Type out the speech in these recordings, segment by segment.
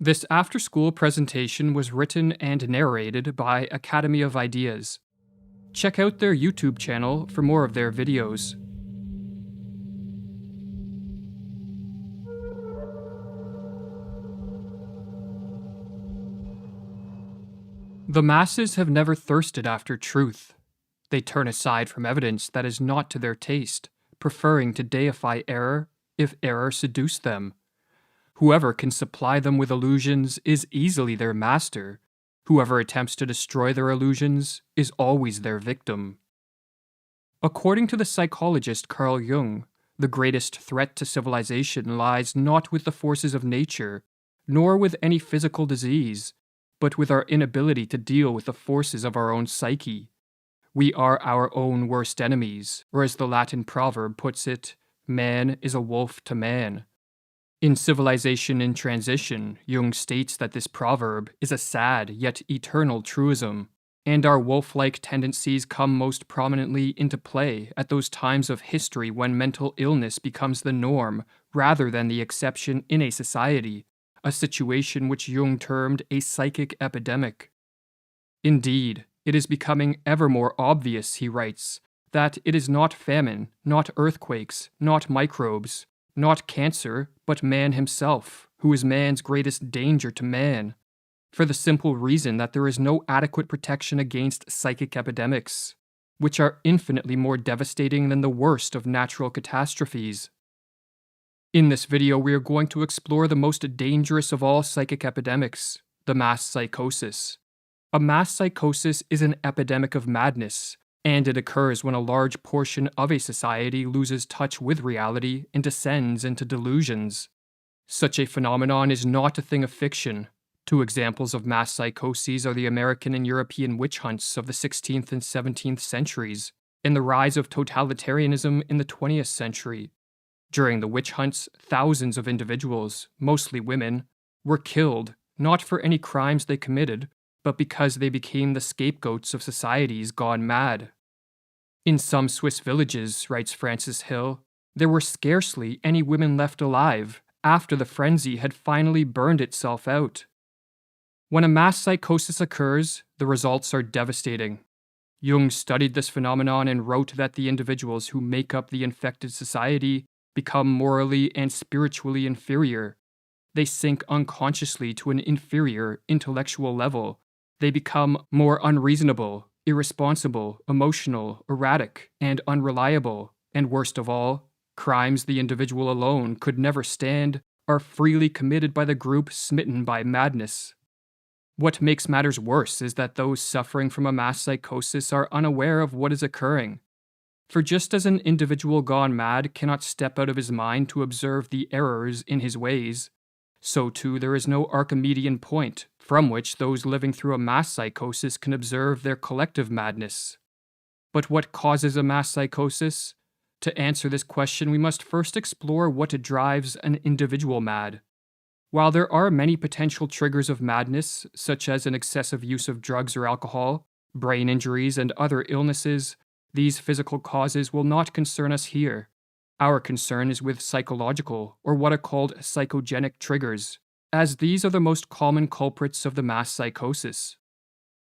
This after-school presentation was written and narrated by Academy of Ideas. Check out their YouTube channel for more of their videos. The masses have never thirsted after truth. They turn aside from evidence that is not to their taste, preferring to deify error if error seduce them. Whoever can supply them with illusions is easily their master. Whoever attempts to destroy their illusions is always their victim. According to the psychologist Carl Jung, the greatest threat to civilization lies not with the forces of nature, nor with any physical disease, but with our inability to deal with the forces of our own psyche. We are our own worst enemies, or as the Latin proverb puts it, man is a wolf to man. In Civilization in Transition, Jung states that this proverb is a sad yet eternal truism, and our wolf-like tendencies come most prominently into play at those times of history when mental illness becomes the norm rather than the exception in a society, a situation which Jung termed a psychic epidemic. Indeed, it is becoming ever more obvious, he writes, that it is not famine, not earthquakes, not microbes, not cancer, but man himself, who is man's greatest danger to man, for the simple reason that there is no adequate protection against psychic epidemics, which are infinitely more devastating than the worst of natural catastrophes. In this video, we are going to explore the most dangerous of all psychic epidemics, the mass psychosis. A mass psychosis is an epidemic of madness, and it occurs when a large portion of a society loses touch with reality and descends into delusions. Such a phenomenon is not a thing of fiction. Two examples of mass psychoses are the American and European witch hunts of the 16th and 17th centuries, and the rise of totalitarianism in the 20th century. During the witch hunts, thousands of individuals, mostly women, were killed, not for any crimes they committed, but because they became the scapegoats of societies gone mad. In some Swiss villages, writes Francis Hill, there were scarcely any women left alive after the frenzy had finally burned itself out. When a mass psychosis occurs, the results are devastating. Jung studied this phenomenon and wrote that the individuals who make up the infected society become morally and spiritually inferior. They sink unconsciously to an inferior intellectual level. They become more unreasonable, irresponsible, emotional, erratic, and unreliable, and worst of all, crimes the individual alone could never stand are freely committed by the group smitten by madness. What makes matters worse is that those suffering from a mass psychosis are unaware of what is occurring. For just as an individual gone mad cannot step out of his mind to observe the errors in his ways, so too there is no Archimedean point from which those living through a mass psychosis can observe their collective madness. But what causes a mass psychosis? To answer this question, we must first explore what drives an individual mad. While there are many potential triggers of madness, such as an excessive use of drugs or alcohol, brain injuries, and other illnesses, these physical causes will not concern us here. Our concern is with psychological, or what are called psychogenic triggers, as these are the most common culprits of the mass psychosis.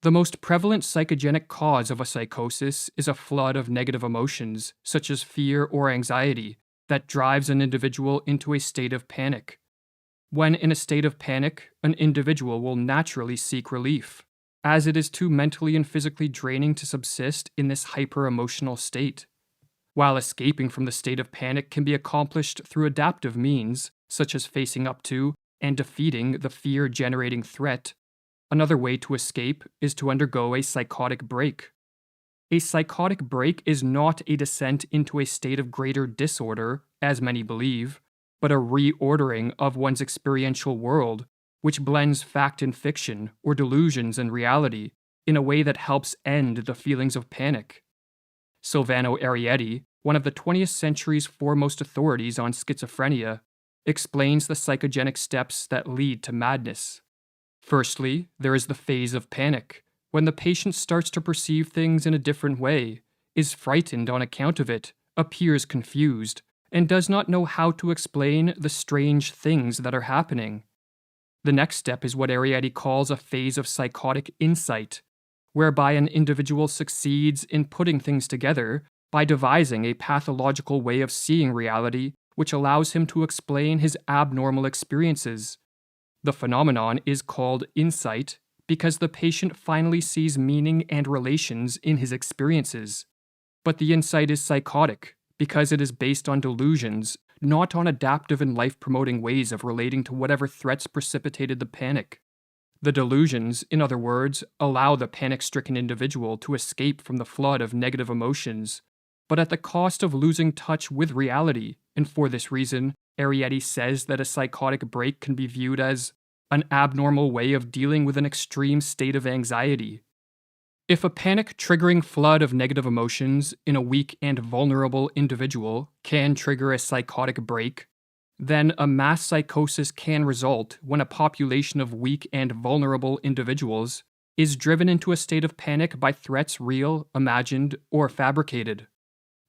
The most prevalent psychogenic cause of a psychosis is a flood of negative emotions, such as fear or anxiety, that drives an individual into a state of panic. When in a state of panic, an individual will naturally seek relief, as it is too mentally and physically draining to subsist in this hyper-emotional state. While escaping from the state of panic can be accomplished through adaptive means, such as facing up to and defeating the fear-generating threat, another way to escape is to undergo a psychotic break. A psychotic break is not a descent into a state of greater disorder, as many believe, but a reordering of one's experiential world, which blends fact and fiction, or delusions and reality, in a way that helps end the feelings of panic. Silvano Arietti, one of the 20th century's foremost authorities on schizophrenia, explains the psychogenic steps that lead to madness. Firstly, there is the phase of panic, when the patient starts to perceive things in a different way, is frightened on account of it, appears confused, and does not know how to explain the strange things that are happening. The next step is what Arrietty calls a phase of psychotic insight, whereby an individual succeeds in putting things together by devising a pathological way of seeing reality which allows him to explain his abnormal experiences. The phenomenon is called insight because the patient finally sees meaning and relations in his experiences. But the insight is psychotic because it is based on delusions, not on adaptive and life-promoting ways of relating to whatever threats precipitated the panic. The delusions, in other words, allow the panic-stricken individual to escape from the flood of negative emotions, but at the cost of losing touch with reality, and for this reason, Arrietty says that a psychotic break can be viewed as an abnormal way of dealing with an extreme state of anxiety. If a panic-triggering flood of negative emotions in a weak and vulnerable individual can trigger a psychotic break, then a mass psychosis can result when a population of weak and vulnerable individuals is driven into a state of panic by threats real, imagined, or fabricated.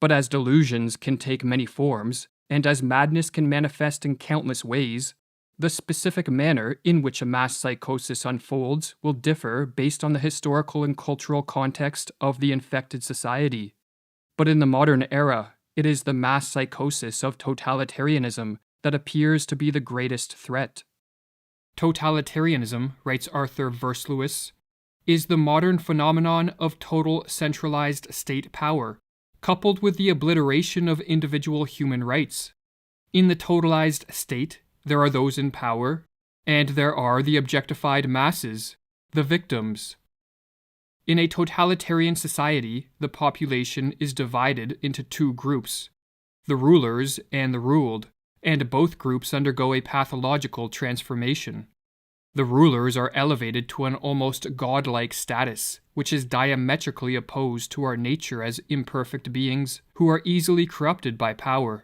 But as delusions can take many forms, and as madness can manifest in countless ways, the specific manner in which a mass psychosis unfolds will differ based on the historical and cultural context of the infected society. But in the modern era, it is the mass psychosis of totalitarianism that appears to be the greatest threat. Totalitarianism, writes Arthur Versluis, is the modern phenomenon of total centralized state power, coupled with the obliteration of individual human rights. In the totalized state, there are those in power, and there are the objectified masses, the victims. In a totalitarian society, the population is divided into two groups, the rulers and the ruled, and both groups undergo a pathological transformation. The rulers are elevated to an almost godlike status, which is diametrically opposed to our nature as imperfect beings who are easily corrupted by power.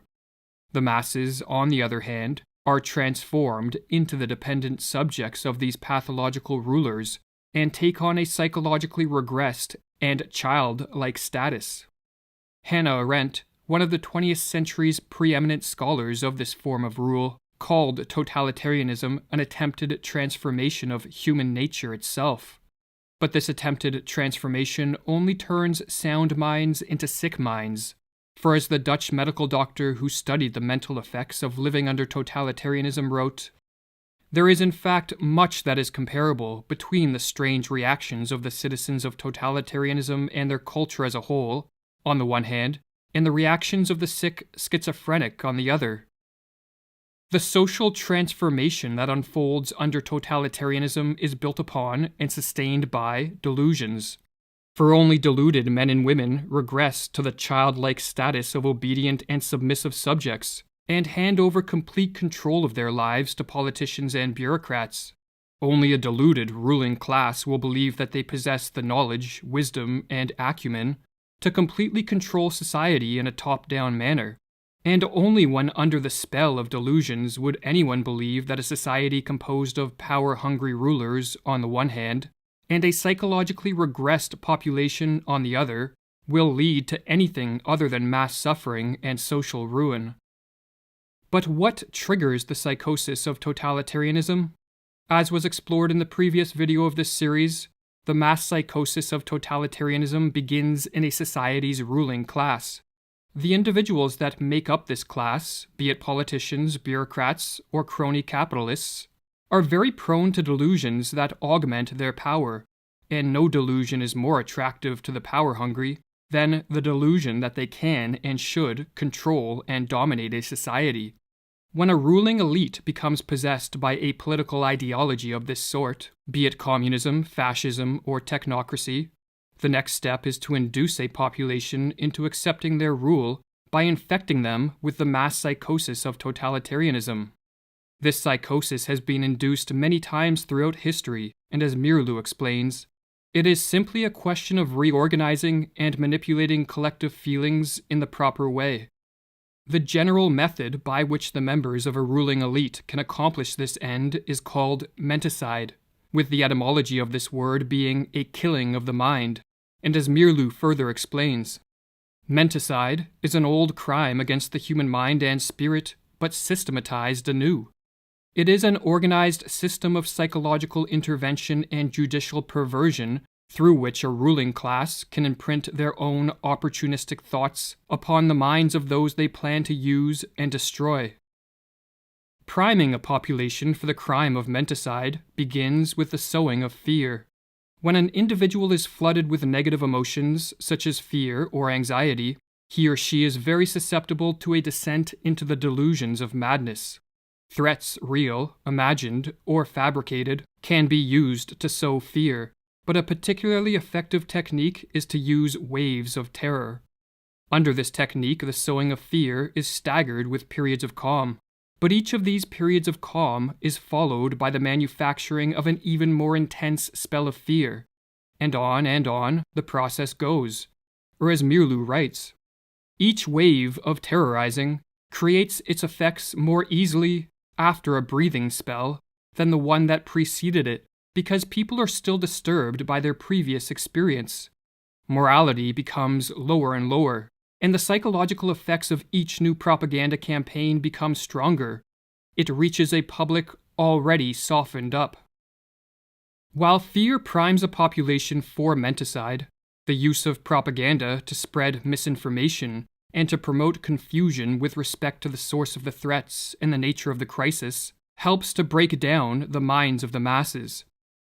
The masses, on the other hand, are transformed into the dependent subjects of these pathological rulers and take on a psychologically regressed and childlike status. Hannah Arendt, one of the 20th century's preeminent scholars of this form of rule, called totalitarianism an attempted transformation of human nature itself. But this attempted transformation only turns sound minds into sick minds. For as the Dutch medical doctor who studied the mental effects of living under totalitarianism wrote, "There is in fact much that is comparable between the strange reactions of the citizens of totalitarianism and their culture as a whole, on the one hand, and the reactions of the sick schizophrenic on the other. The social transformation that unfolds under totalitarianism is built upon and sustained by delusions. For only deluded men and women regress to the childlike status of obedient and submissive subjects, and hand over complete control of their lives to politicians and bureaucrats. Only a deluded ruling class will believe that they possess the knowledge, wisdom, and acumen to completely control society in a top-down manner, and only when under the spell of delusions would anyone believe that a society composed of power-hungry rulers on the one hand, and a psychologically regressed population on the other, will lead to anything other than mass suffering and social ruin. But what triggers the psychosis of totalitarianism? As was explored in the previous video of this series, the mass psychosis of totalitarianism begins in a society's ruling class. The individuals that make up this class, be it politicians, bureaucrats, or crony capitalists, are very prone to delusions that augment their power, and no delusion is more attractive to the power-hungry than the delusion that they can and should control and dominate a society. When a ruling elite becomes possessed by a political ideology of this sort, be it communism, fascism, or technocracy, the next step is to induce a population into accepting their rule by infecting them with the mass psychosis of totalitarianism. This psychosis has been induced many times throughout history, and as Mirlu explains, it is simply a question of reorganizing and manipulating collective feelings in the proper way. The general method by which the members of a ruling elite can accomplish this end is called menticide, with the etymology of this word being a killing of the mind, and as Mirlu further explains, menticide is an old crime against the human mind and spirit, but systematized anew. It is an organized system of psychological intervention and judicial perversion through which a ruling class can imprint their own opportunistic thoughts upon the minds of those they plan to use and destroy. Priming a population for the crime of menticide begins with the sowing of fear. When an individual is flooded with negative emotions, such as fear or anxiety, he or she is very susceptible to a descent into the delusions of madness. Threats, real, imagined, or fabricated, can be used to sow fear, but a particularly effective technique is to use waves of terror. Under this technique, the sowing of fear is staggered with periods of calm, but each of these periods of calm is followed by the manufacturing of an even more intense spell of fear, and on the process goes. Or as Mirlu writes, each wave of terrorizing creates its effects more easily after a breathing spell than the one that preceded it, because people are still disturbed by their previous experience. Morality becomes lower and lower, and the psychological effects of each new propaganda campaign become stronger. It reaches a public already softened up. While fear primes a population for menticide, the use of propaganda to spread misinformation and to promote confusion with respect to the source of the threats and the nature of the crisis helps to break down the minds of the masses.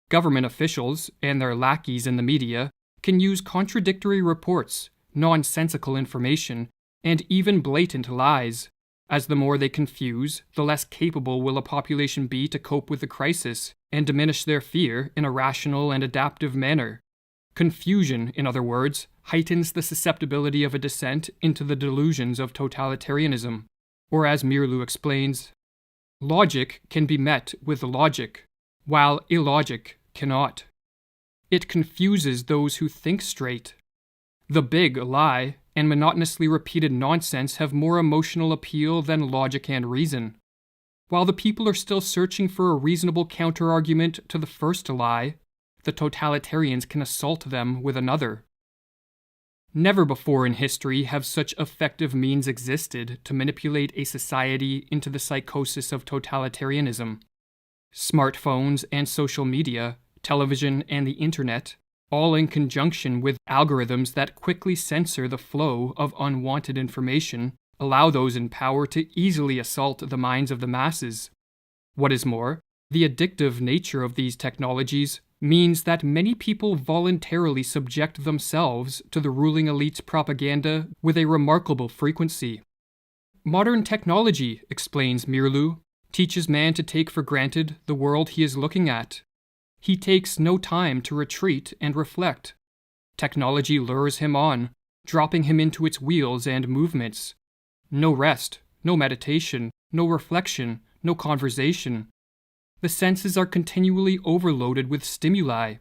Government officials and their lackeys in the media can use contradictory reports, nonsensical information, and even blatant lies. As the more they confuse, the less capable will a population be to cope with the crisis and diminish their fear in a rational and adaptive manner. Confusion, in other words, heightens the susceptibility of a descent into the delusions of totalitarianism. Or as Mirlu explains, logic can be met with logic, while illogic cannot. It confuses those who think straight. The big lie and monotonously repeated nonsense have more emotional appeal than logic and reason. While the people are still searching for a reasonable counterargument to the first lie, the totalitarians can assault them with another. Never before in history have such effective means existed to manipulate a society into the psychosis of totalitarianism. Smartphones and social media, television and the internet, all in conjunction with algorithms that quickly censor the flow of unwanted information, allow those in power to easily assault the minds of the masses. What is more, the addictive nature of these technologies means that many people voluntarily subject themselves to the ruling elite's propaganda with a remarkable frequency. Modern technology, explains Mirlu, teaches man to take for granted the world he is looking at. He takes no time to retreat and reflect. Technology lures him on, dropping him into its wheels and movements. No rest, no meditation, no reflection, no conversation. The senses are continually overloaded with stimuli.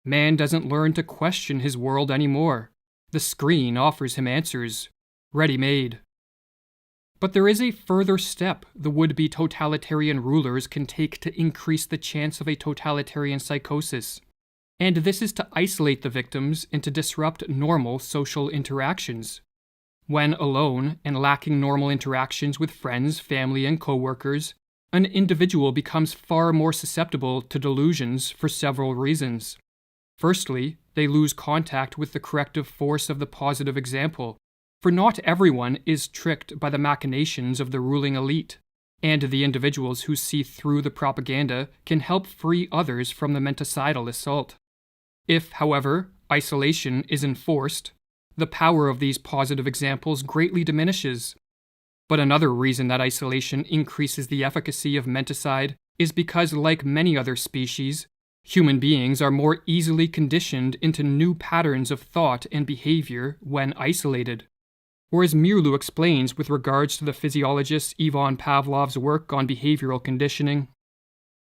Man doesn't learn to question his world anymore. The screen offers him answers, ready-made. But there is a further step the would-be totalitarian rulers can take to increase the chance of a totalitarian psychosis, and this is to isolate the victims and to disrupt normal social interactions. When alone and lacking normal interactions with friends, family, and coworkers, an individual becomes far more susceptible to delusions for several reasons. Firstly, they lose contact with the corrective force of the positive example, for not everyone is tricked by the machinations of the ruling elite, and the individuals who see through the propaganda can help free others from the menticidal assault. If, however, isolation is enforced, the power of these positive examples greatly diminishes. But another reason that isolation increases the efficacy of menticide is because, like many other species, human beings are more easily conditioned into new patterns of thought and behavior when isolated. Or as Mirlu explains with regards to the physiologist Ivan Pavlov's work on behavioral conditioning,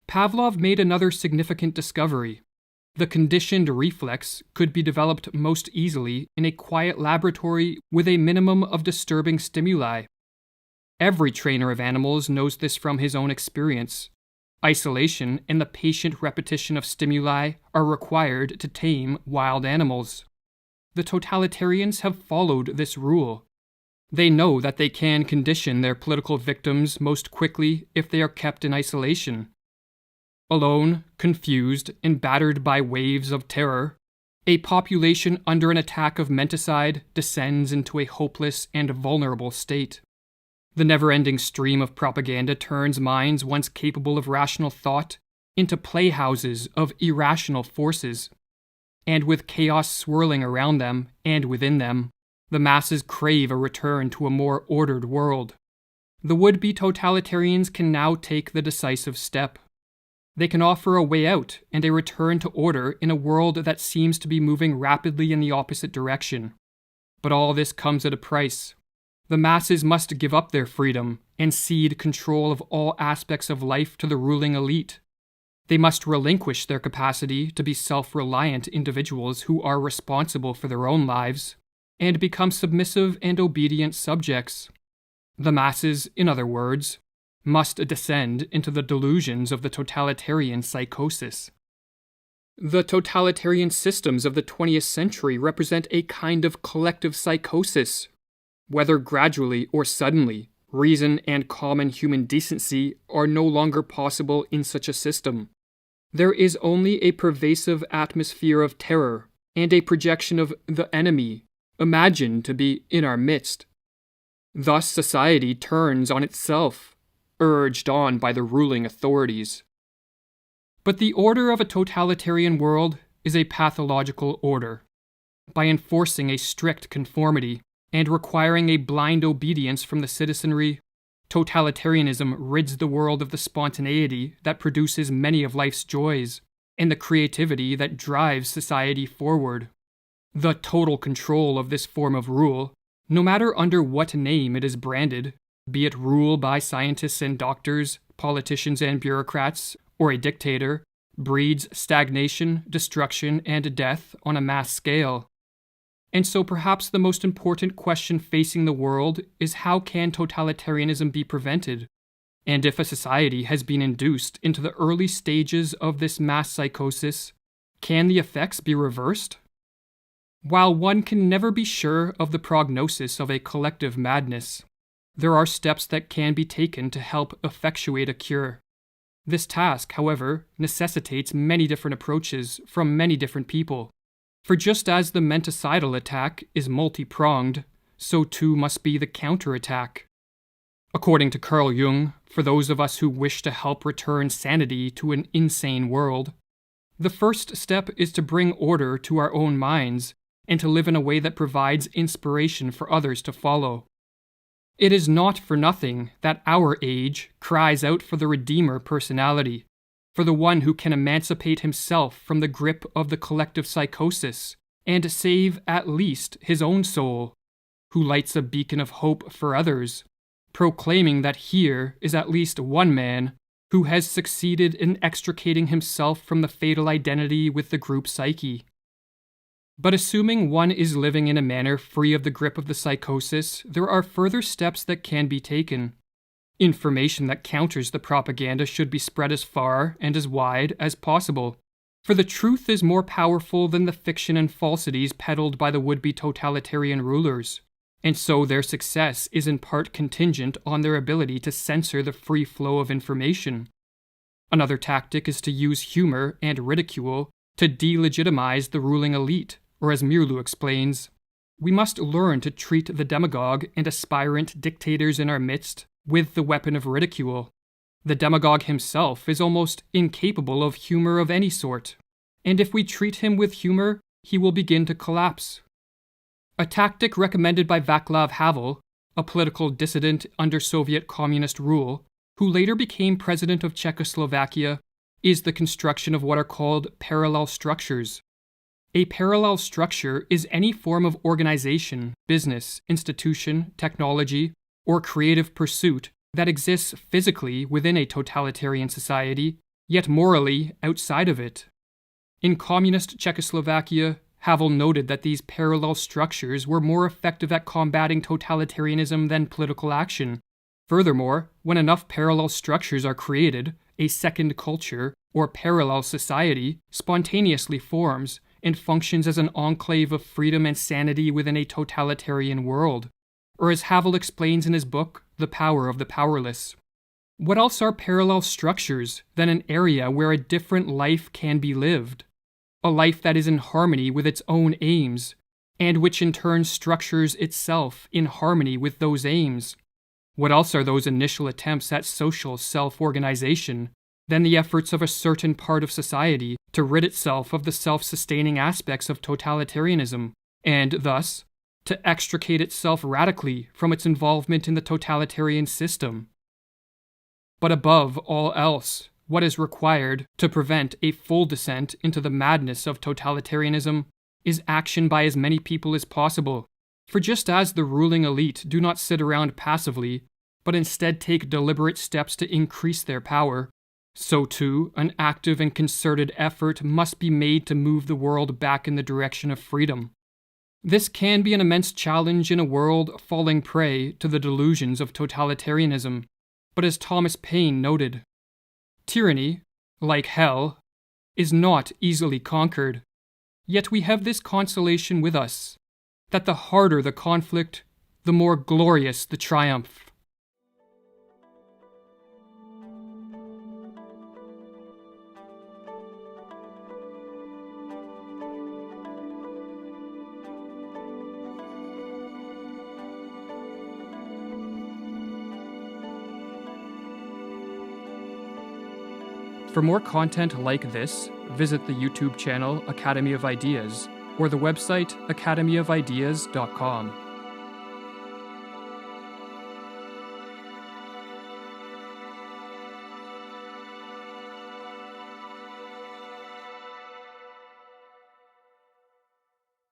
Pavlov made another significant discovery. The conditioned reflex could be developed most easily in a quiet laboratory with a minimum of disturbing stimuli. Every trainer of animals knows this from his own experience. Isolation and the patient repetition of stimuli are required to tame wild animals. The totalitarians have followed this rule. They know that they can condition their political victims most quickly if they are kept in isolation. Alone, confused, and battered by waves of terror, a population under an attack of menticide descends into a hopeless and vulnerable state. The never-ending stream of propaganda turns minds once capable of rational thought into playhouses of irrational forces. And with chaos swirling around them and within them, the masses crave a return to a more ordered world. The would-be totalitarians can now take the decisive step. They can offer a way out and a return to order in a world that seems to be moving rapidly in the opposite direction. But all this comes at a price. The masses must give up their freedom and cede control of all aspects of life to the ruling elite. They must relinquish their capacity to be self-reliant individuals who are responsible for their own lives, and become submissive and obedient subjects. The masses, in other words, must descend into the delusions of the totalitarian psychosis. The totalitarian systems of the 20th century represent a kind of collective psychosis. Whether gradually or suddenly, reason and common human decency are no longer possible in such a system. There is only a pervasive atmosphere of terror and a projection of the enemy, imagined to be in our midst. Thus society turns on itself, urged on by the ruling authorities. But the order of a totalitarian world is a pathological order. By enforcing a strict conformity and requiring a blind obedience from the citizenry, totalitarianism rids the world of the spontaneity that produces many of life's joys and the creativity that drives society forward. The total control of this form of rule, no matter under what name it is branded, be it rule by scientists and doctors, politicians and bureaucrats, or a dictator, breeds stagnation, destruction, and death on a mass scale. And so perhaps the most important question facing the world is how can totalitarianism be prevented? And if a society has been induced into the early stages of this mass psychosis, can the effects be reversed? While one can never be sure of the prognosis of a collective madness, there are steps that can be taken to help effectuate a cure. This task, however, necessitates many different approaches from many different people. For just as the menticidal attack is multi-pronged, so too must be the counterattack. According to Carl Jung, for those of us who wish to help return sanity to an insane world, the first step is to bring order to our own minds and to live in a way that provides inspiration for others to follow. It is not for nothing that our age cries out for the Redeemer personality, for the one who can emancipate himself from the grip of the collective psychosis and save at least his own soul, who lights a beacon of hope for others, proclaiming that here is at least one man who has succeeded in extricating himself from the fatal identity with the group psyche. But assuming one is living in a manner free of the grip of the psychosis, there are further steps that can be taken. Information that counters the propaganda should be spread as far and as wide as possible, for the truth is more powerful than the fiction and falsities peddled by the would-be totalitarian rulers, and so their success is in part contingent on their ability to censor the free flow of information. Another tactic is to use humor and ridicule to delegitimize the ruling elite, or as Mirlu explains, we must learn to treat the demagogue and aspirant dictators in our midst with the weapon of ridicule. The demagogue himself is almost incapable of humor of any sort, and if we treat him with humor, he will begin to collapse. A tactic recommended by Václav Havel, a political dissident under Soviet communist rule, who later became president of Czechoslovakia, is the construction of what are called parallel structures. A parallel structure is any form of organization, business, institution, technology, or creative pursuit that exists physically within a totalitarian society, yet morally outside of it. In communist Czechoslovakia, Havel noted that these parallel structures were more effective at combating totalitarianism than political action. Furthermore, when enough parallel structures are created, a second culture, or parallel society, spontaneously forms and functions as an enclave of freedom and sanity within a totalitarian world. Or as Havel explains in his book, The Power of the Powerless, what else are parallel structures than an area where a different life can be lived? A life that is in harmony with its own aims, and which in turn structures itself in harmony with those aims. What else are those initial attempts at social self-organization than the efforts of a certain part of society to rid itself of the self-sustaining aspects of totalitarianism, and thus, to extricate itself radically from its involvement in the totalitarian system? But above all else, what is required to prevent a full descent into the madness of totalitarianism is action by as many people as possible. For just as the ruling elite do not sit around passively, but instead take deliberate steps to increase their power, so too an active and concerted effort must be made to move the world back in the direction of freedom. This can be an immense challenge in a world falling prey to the delusions of totalitarianism, but as Thomas Paine noted, tyranny, like hell, is not easily conquered. Yet we have this consolation with us, that the harder the conflict, the more glorious the triumph. For more content like this, visit the YouTube channel Academy of Ideas or the website academyofideas.com.